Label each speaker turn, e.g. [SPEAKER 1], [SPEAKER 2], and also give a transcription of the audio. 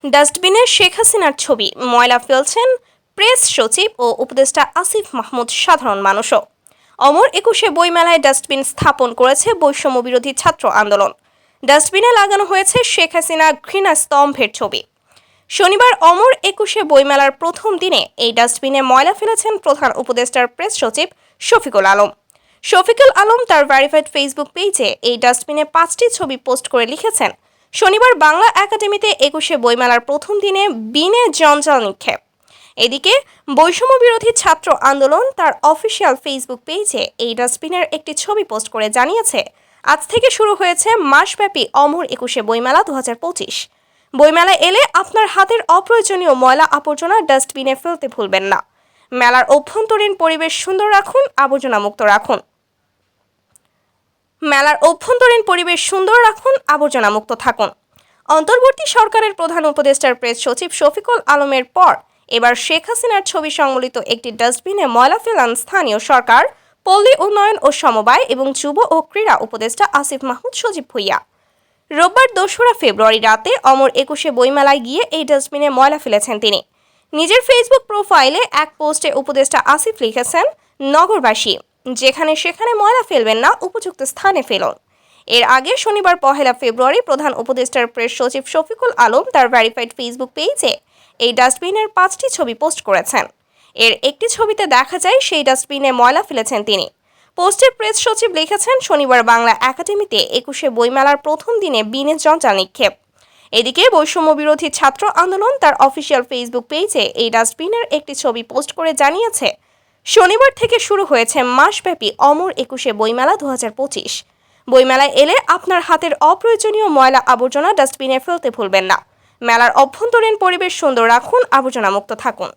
[SPEAKER 1] ডাস্টবিনে শেখ হাসিনার ছবি, ময়লা ফেলছেন প্রেস সচিব ও উপদেষ্টা আসিফ মাহমুদ। সাধারণ মানুষও। অমর একুশে বইমেলায় ডাস্টবিন স্থাপন করেছে বৈষম্য বিরোধী ছাত্র আন্দোলন। ডাস্টবিনে লাগানো হয়েছে শেখ হাসিনা ঘৃণা স্তম্ভের ছবি। শনিবার অমর একুশে বইমেলার প্রথম দিনে এই ডাস্টবিনে ময়লা ফেলেছেন প্রধান উপদেষ্টার প্রেস সচিব শফিকুল আলম। শফিকুল আলম তার ভেরিফাইড ফেসবুক পেজে এই ডাস্টবিনে 5টি ছবি পোস্ট করে লিখেছেন, শনিবার বাংলা একাডেমিতে একুশে বইমেলার প্রথম দিনে বিনে জঞ্জাল নিক্ষেপ। এদিকে বৈষম্য বিরোধী ছাত্র আন্দোলন তার অফিসিয়াল ফেসবুক পেজে এই ডাস্টবিনের একটি ছবি পোস্ট করে জানিয়েছে, আজ থেকে শুরু হয়েছে মাসব্যাপী অমর একুশে বইমেলা 2025। বইমেলায় এলে আপনার হাতের অপ্রয়োজনীয় ময়লা আবর্জনা ডাস্টবিনে ফেলতে ভুলবেন না। মেলার অভ্যন্তরীণ পরিবেশ সুন্দর রাখুন, আবর্জনা মুক্ত রাখুন। আবর্জনা মুক্ত থাকুন। অন্তর্বর্তী সরকারের প্রধান উপদেষ্টার প্রেস সচিব শফিকুল আলমের পর এবার শেখ হাসিনার ছবি সংবলিত একটি ডাস্টবিনে ময়লা ফেলান স্থানীয় সরকার, পল্লী উন্নয়ন ও সমবায় এবং যুব ও ক্রীড়া উপদেষ্টা আসিফ মাহমুদ সজীব ভুইয়া। রোববার 2রা ফেব্রুয়ারি রাতে অমর একুশে বইমেলায় গিয়ে এই ডাস্টবিনে ময়লা ফেলেছেন তিনি। নিজের ফেসবুক প্রোফাইলে এক পোস্টে উপদেষ্টা আসিফ লিখেছেন, নগরবাসী যেখানে সেখানে ময়লা ফেলবেন না, উপযুক্ত স্থানে ফেলুন। এর আগে শনিবার 1 ফেব্রুয়ারি প্রধান উপদেষ্টার প্রেস সচিব শফিকুল আলম তার ভেরিফাইড ফেসবুক পেজে এই ডাস্টবিনের 5টি ছবি পোস্ট করেছেন। এর একটি ছবিতে দেখা যায় সেই ডাস্টবিনে ময়লা ফেলেছেন তিনি। পোস্টে প্রেস সচিব লিখেছেন, শনিবার বাংলা একাডেমিতে একুশে বইমেলার প্রথম দিনে বিনে জঞ্জাল নিক্ষেপ। এদিকে বৈষম্য বিরোধী ছাত্র আন্দোলন তার অফিসিয়াল ফেসবুক পেজে এই ডাস্টবিনের একটি ছবি পোস্ট করে জানিয়েছে, শনিবার থেকে শুরু হয়েছে মাসব্যাপী অমর একুশে বইমেলা 2025। বইমেলায় এলে আপনার হাতের অপ্রয়োজনীয় ময়লা আবর্জনা ডাস্টবিনে ফেলতে ভুলবেন না। মেলার অভ্যন্তরীণ পরিবেশ সুন্দর রাখুন, আবর্জনা মুক্ত থাকুন।